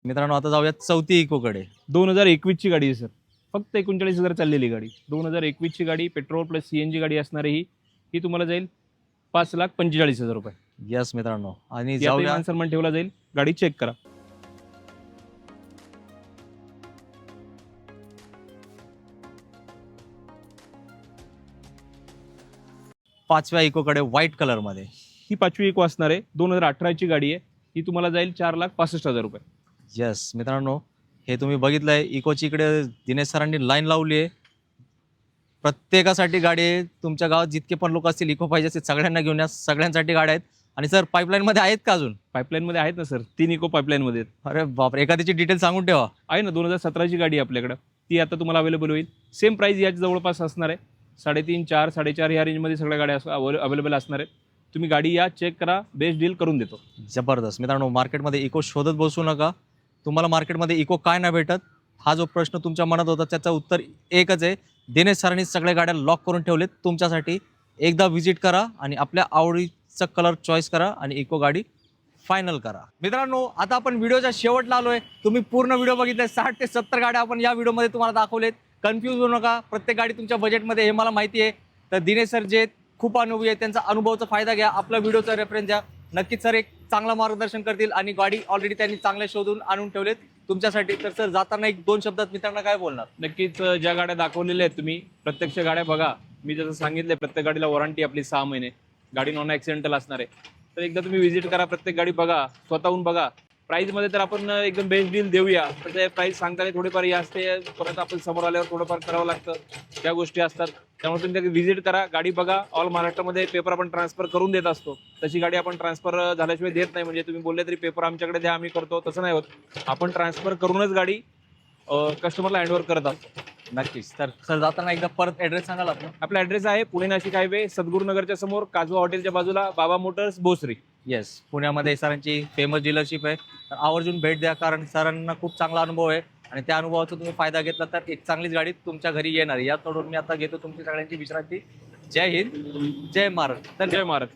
मित्रांनो आता जाऊया चौथी इकोकडे. 2021ची गाडी आहे सर. फक्त 39,000 चाललेली गाडी. 2021ची गाडी पेट्रोल प्लस CNG गाडी असणार आहे. ही तुम्हाला जाईल 5,45,000 रुपये. येस मित्रांनो. आणि यातही जाऊया मान सन्मान ठेवला जाईल. गाडी चेक करा. पाचव्या इकोकडे व्हाईट कलर मध्ये. ही 5वी इको असणार आहे. 2018ची गाडी आहे. ही तुम्हाला जाईल 4,65,000 रुपये. येस मित्रांनो, हे तुम्ही बघितलंय इकोची इकडे दिनेश सरांनी लाईन लावली आहे. प्रत्येकासाठी गाडी आहे. तुमच्या गावात जितके पण लोक असतील इको पाहिजे असतील सगळ्यांना घेऊन या. सगळ्यांसाठी गाड्या आहेत. आणि सर पाईपलाईन मध्ये आहेत का अजून? पाईपलाईनमध्ये आहेत ना सर, 3 इको पाईपलाईनमध्ये आहेत. अरे बापरे, एखाद्याची डिटेल सांगून ठेवा. आहे ना, 2017ची गाडी आहे आपल्याकडं. ती आता तुम्हाला अवेलेबल होईल. सेम प्राईस याच जवळपास असणार आहे. 3.5, 4, 4.5 ह्या रेंजमध्ये सगळ्या गाड्या अवेलेबल असणार आहेत. तुम्ही गाडी या, चेक करा, बेस्ट डील करून देतो. जबरदस्त मित्रांनो. मार्केटमध्ये इको शोधत बसू नका. तुम्हाला मार्केटमध्ये इको काय नाही भेटत, हा जो प्रश्न तुमच्या मनात होता त्याचं उत्तर एकच आहे. दिनेश सरांनी सगळ्या गाड्या लॉक करून ठेवलेत तुमच्यासाठी. एकदा व्हिजिट करा आणि आपल्या आवडीचा कलर चॉईस करा आणि इको गाडी फायनल करा. मित्रांनो आता आपण व्हिडिओच्या शेवटला आलोय. तुम्ही पूर्ण व्हिडिओ बघितलाय. 60 ते 70 गाड्या आपण या व्हिडिओमध्ये तुम्हाला दाखवलेत. कन्फ्यूज होऊ नका. प्रत्येक गाडी तुमच्या बजेटमध्ये हे मला माहिती आहे. तर दिनेश सर जे खूप अनुभवी आहेत, त्यांचा अनुभवाचा फायदा घ्या. आपल्या व्हिडिओचा रेफरन्स द्या. नक्कीच सर एक चांगला मार्गदर्शन करतील. आणि गाडी ऑलरेडी त्यांनी चांगल्या शोधून आणून ठेवलेत तुमच्यासाठी. तर सर जाताना एक 2 शब्दात मित्रांना काय बोलणार? नक्कीच ज्या गाड्या दाखवलेल्या आहेत तुम्ही प्रत्यक्ष गाड्या बघा. मी जसं सांगितलंय प्रत्येक गाडीला वॉरंटी आपली 6 महिने. गाडी नॉन ऍक्सिडेंटल असणार आहे. तर एकदा तुम्ही व्हिजिट करा, प्रत्येक गाडी बघा, स्वतःहून बघा. प्राइस मध्ये तर आपण एकदम बेस्ट डील देऊया, पण ते प्राइस सांगताना थोडीफार हे असते, परत आपण समोर आल्यावर थोडंफार करावं लागतं, त्या गोष्टी असतात. त्यामुळे तुम्ही व्हिजिट करा, गाडी बघा. ऑल महाराष्ट्रामध्ये पेपर आपण ट्रान्सफर करून देत असतो. तशी गाडी आपण ट्रान्सफर झाल्याशिवाय देत नाही. म्हणजे तुम्ही बोलले तरी पेपर आमच्याकडे द्या, आम्ही करतो, तसं नाही होत. आपण ट्रान्सफर करूनच गाडी कस्टमरला हँडओव्हर करत आहोत. नक्कीच. तर सर जाताना एकदा परत ऍड्रेस सांगाल आपण? आपला ऍड्रेस आहे पुणे नाशिक हायवे, सद्गुरुनगरच्या समोर, काजवा हॉटेलच्या बाजूला, बाबा मोटर्स, भोसरी. येस, पुण्यामध्ये सरांची फेमस डीलरशिप आहे. तर आवर्जून भेट द्या, कारण सरांना खूप चांगला अनुभव आहे आणि त्या अनुभवाचा तुम्ही फायदा घेतला तर एक चांगलीच गाडी तुमच्या घरी येणार. यातोडून मी आता घेतो तुमची सगळ्यांची विश्रांती. जय हिंद, जय महाराष्ट्र. जय महाराज.